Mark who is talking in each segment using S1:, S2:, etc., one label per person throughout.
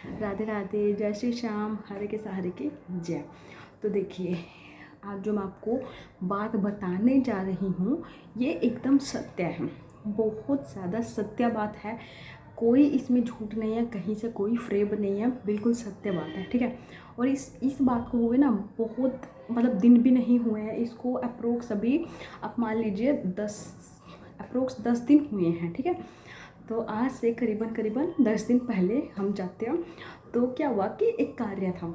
S1: राधे राधे, जय श्री श्याम, हरे के सहारे की जय। तो देखिए, आज जो मैं आपको बात बताने जा रही हूँ ये एकदम सत्य है, बहुत ज़्यादा सत्य बात है। कोई इसमें झूठ नहीं है, कहीं से कोई फ्रेब नहीं है, बिल्कुल सत्य बात है, ठीक है। और इस बात को हुए ना बहुत मतलब दिन भी नहीं हुए हैं, इसको अप्रोक्स अभी आप मान लीजिए 10 दिन हुए हैं, ठीक है। तो आज से करीबन करीबन 10 दिन पहले हम जाते हैं। तो क्या हुआ कि एक कार्य था,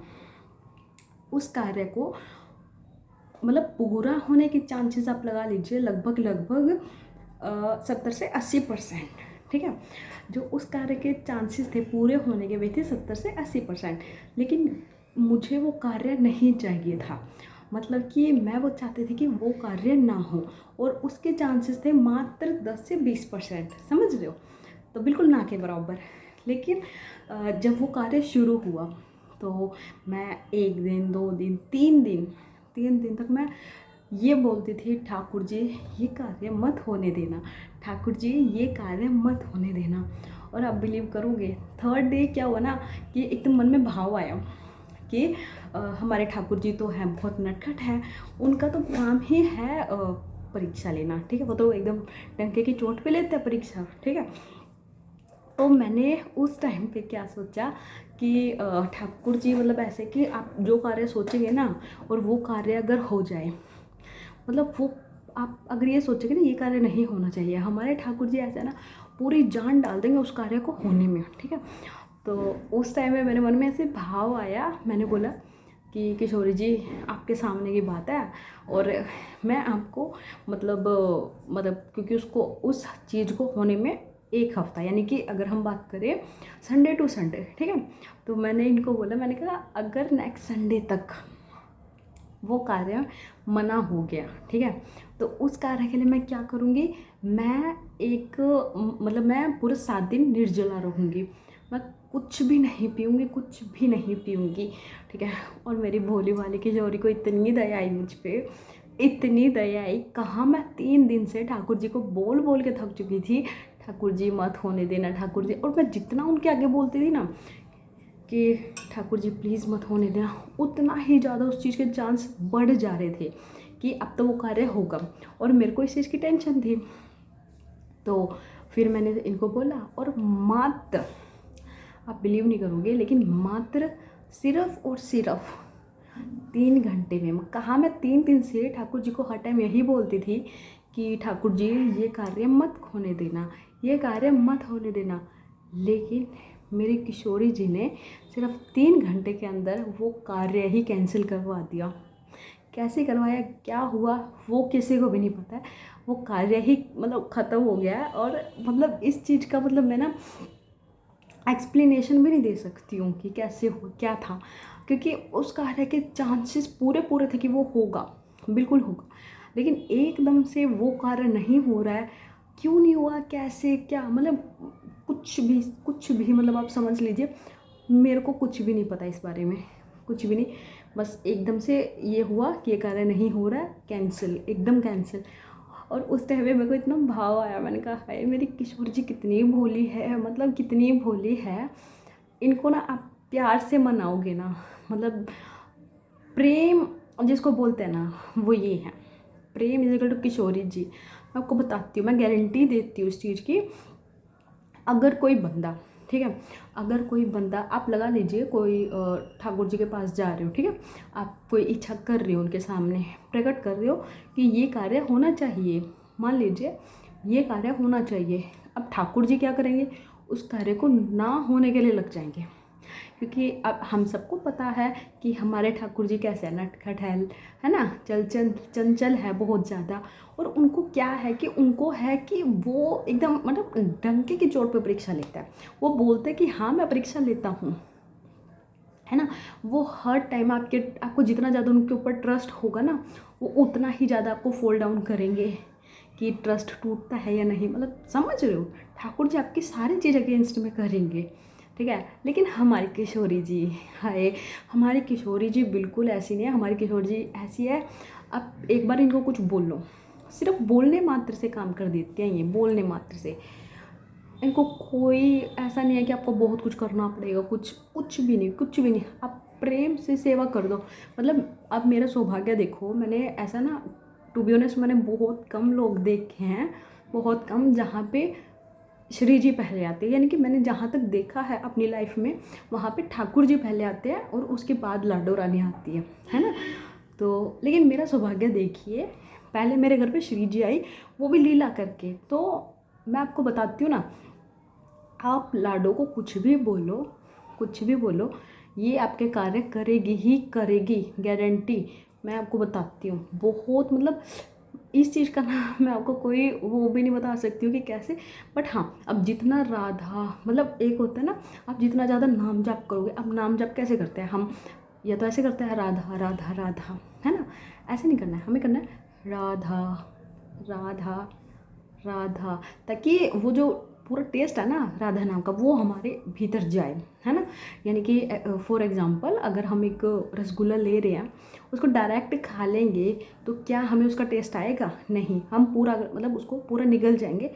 S1: उस कार्य को मतलब पूरा होने के चांसेस आप लगा लीजिए लगभग 70 से 80%, ठीक है। जो उस कार्य के चांसेस थे पूरे होने के वे थे 70 से 80%, लेकिन मुझे वो कार्य नहीं चाहिए था। मतलब कि मैं वो चाहती थी कि वो कार्य ना हो, और उसके चांसेस थे मात्र 10 से 20%, समझ रहे हो। तो बिल्कुल ना के बराबर। लेकिन जब वो कार्य शुरू हुआ तो मैं 1 दिन 2 दिन 3 दिन तक मैं ये बोलती थी, ठाकुर जी ये कार्य मत होने देना, ठाकुर जी ये कार्य मत होने देना। और आप बिलीव करोगे, थर्ड डे क्या हुआ ना कि एकदम मन में भाव आया कि हमारे ठाकुर जी तो हैं बहुत नटखट हैं, उनका तो काम ही है परीक्षा लेना, ठीक है। वो तो एकदम डंके की चोट पे लेते हैं परीक्षा, ठीक है। तो मैंने उस टाइम पे क्या सोचा कि ठाकुर जी मतलब ऐसे कि आप जो कार्य सोचेंगे ना और वो कार्य अगर हो जाए, मतलब वो आप अगर ये सोचेंगे ना ये कार्य नहीं होना चाहिए, हमारे ठाकुर जी ऐसे ना पूरी जान डाल देंगे उस कार्य को होने में, ठीक है। तो उस टाइम में मेरे मन में ऐसे भाव आया, मैंने बोला कि किशोरी जी आपके सामने की बात है, और मैं आपको मतलब क्योंकि उसको उस चीज़ को होने में 1 हफ्ता, यानी कि अगर हम बात करें संडे टू संडे, ठीक है। तो मैंने इनको बोला, मैंने कहा अगर नेक्स्ट संडे तक वो कार्य मना हो गया, ठीक है, तो उस कार्य के लिए मैं क्या करूँगी, मैं मतलब मैं पूरे 7 दिन निर्जला रहूँगी, मैं कुछ भी नहीं पीऊँगी, कुछ भी नहीं पीऊँगी, ठीक है। और मेरी भोली वाली किशोरी को इतनी दया आई मुझ पे, इतनी दया आई, कहाँ मैं 3 दिन से ठाकुर जी को बोल बोल के थक चुकी थी, ठाकुर जी मत होने देना ठाकुर जी। और मैं जितना उनके आगे बोलती थी ना कि ठाकुर जी प्लीज़ मत होने देना, उतना ही ज़्यादा उस चीज़ के चांस बढ़ जा रहे थे कि अब तो वो कार्य होगा, और मेरे को इस चीज़ की टेंशन थी। तो फिर मैंने इनको बोला, और मात्र, आप बिलीव नहीं करोगे, लेकिन मात्र सिर्फ और सिर्फ 3 घंटे में, कहा मैं 3 दिन से ठाकुर जी को हर टाइम यही बोलती थी कि ठाकुर जी ये कार्य मत होने देना, ये कार्य मत होने देना, लेकिन मेरी किशोरी जी ने सिर्फ 3 घंटे के अंदर वो कार्य ही कैंसिल करवा दिया। कैसे करवाया, क्या हुआ, वो किसी को भी नहीं पता है, वो कार्य ही मतलब ख़त्म हो गया है। और मतलब इस चीज़ का मतलब मैं ना एक्सप्लेनेशन भी नहीं दे सकती हूँ कि कैसे हो क्या था, क्योंकि उस कार्य के चांसेस पूरे पूरे थे कि वो होगा, बिल्कुल होगा, लेकिन एकदम से वो कार्य नहीं हो रहा है। क्यों नहीं हुआ, कैसे, क्या, मतलब कुछ भी मतलब आप समझ लीजिए, मेरे को कुछ भी नहीं पता इस बारे में, कुछ भी नहीं। बस एकदम से ये हुआ कि ये कार्य नहीं हो रहा है, कैंसिल, एकदम कैंसिल। और उस टाइम पे मेरे को इतना भाव आया, मैंने कहा हाय मेरी किशोर जी कितनी भोली है, मतलब कितनी भोली है। इनको ना आप प्यार से मनाओगे ना, मतलब प्रेम जिसको बोलते हैं ना, वो ये है, प्रेम is equal to Kishori ji. मैं आपको बताती हूँ, मैं गारंटी देती हूँ इस चीज़ की। अगर कोई बंदा, ठीक है, अगर कोई बंदा, आप लगा लीजिए कोई ठाकुर जी के पास जा रहे हो, ठीक है, आप कोई इच्छा कर रहे हो, उनके सामने प्रकट कर रहे हो कि ये कार्य होना चाहिए, मान लीजिए ये कार्य होना चाहिए। अब ठाकुर जी क्या करेंगे, उस कार्य को ना होने के लिए लग जाएंगे, क्योंकि अब हम सबको पता है कि हमारे ठाकुर जी कैसे है, नटखट है ना, चंचल है बहुत ज़्यादा। और उनको क्या है कि उनको है कि वो एकदम मतलब डंके की चोट पे परीक्षा लेता है, वो बोलते हैं कि हाँ मैं परीक्षा लेता हूँ, है ना। वो हर टाइम आपको जितना ज़्यादा उनके ऊपर ट्रस्ट होगा ना, वो उतना ही ज़्यादा आपको फॉल डाउन करेंगे कि ट्रस्ट टूटता है या नहीं, मतलब समझ रहे हो, ठाकुर जी आपकी सारी चीज़ अगेंस्ट में करेंगे, ठीक है। लेकिन हमारी किशोरी जी, हाय, हमारी किशोरी जी बिल्कुल ऐसी नहीं है, हमारी किशोरी जी ऐसी है, आप एक बार इनको कुछ बोल लो, सिर्फ बोलने मात्र से काम कर देती हैं ये, बोलने मात्र से। इनको कोई ऐसा नहीं है कि आपको बहुत कुछ करना पड़ेगा, कुछ भी नहीं, कुछ भी नहीं। आप प्रेम से सेवा कर दो। मतलब अब मेरा सौभाग्य देखो, मैंने ऐसा ना, टू बी ऑनेस्ट, मैंने बहुत कम लोग देखे हैं, बहुत कम, जहाँ पे श्री जी पहले आते हैं। यानी कि मैंने जहाँ तक देखा है अपनी लाइफ में, वहाँ पे ठाकुर जी पहले आते हैं और उसके बाद लाडो रानी आती है ना। तो लेकिन मेरा सौभाग्य देखिए, पहले मेरे घर पे श्री जी आई, वो भी लीला करके। तो मैं आपको बताती हूँ ना, आप लाडो को कुछ भी बोलो, कुछ भी बोलो, ये आपके कार्य करेगी ही करेगी, गारंटी। मैं आपको बताती हूँ, बहुत मतलब इस चीज़ का ना मैं आपको कोई वो भी नहीं बता सकती हूँ कि कैसे। बट हाँ, अब जितना राधा, मतलब एक होता है ना, आप जितना ज़्यादा नाम जाप करोगे। अब नाम जाप कैसे करते हैं हम, या तो ऐसे करते हैं राधा राधा राधा, है ना। ऐसे नहीं करना है, हमें करना है राधा राधा राधा, ताकि वो जो पूरा टेस्ट है ना राधा नाम का, वो हमारे भीतर जाए, है ना। यानी कि फॉर एग्ज़ाम्पल, अगर हम एक रसगुल्ला ले रहे हैं, उसको डायरेक्ट खा लेंगे तो क्या हमें उसका टेस्ट आएगा? नहीं, हम पूरा मतलब उसको पूरा निगल जाएंगे,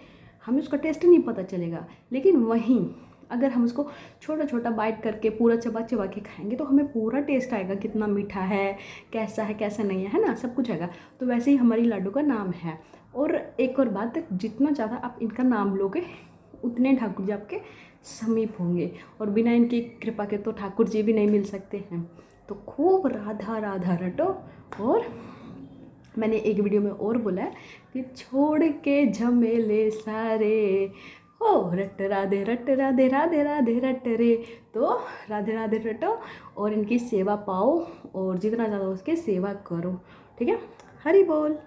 S1: हमें उसका टेस्ट नहीं पता चलेगा। लेकिन वहीं अगर हम उसको छोटा छोटा बाइट करके पूरा चबा चबा के खाएंगे, तो हमें पूरा टेस्ट आएगा, कितना मीठा है कैसा नहीं है ना, सब कुछ आएगा। तो वैसे ही हमारी लाडू का नाम है। और एक और बात, जितना ज़्यादा आप इनका नाम लोगे, उतने ठाकुर जी आपके समीप होंगे। और बिना इनकी कृपा के तो ठाकुर जी भी नहीं मिल सकते हैं। तो खूब राधा राधा रटो। और मैंने एक वीडियो में और बोला है कि छोड़ के झमेले सारे, हो रट राधे राधे राधे रट रे। तो राधे राधे रटो और इनकी सेवा पाओ, और जितना ज़्यादा उसके सेवा करो, ठीक है। हरि बोल।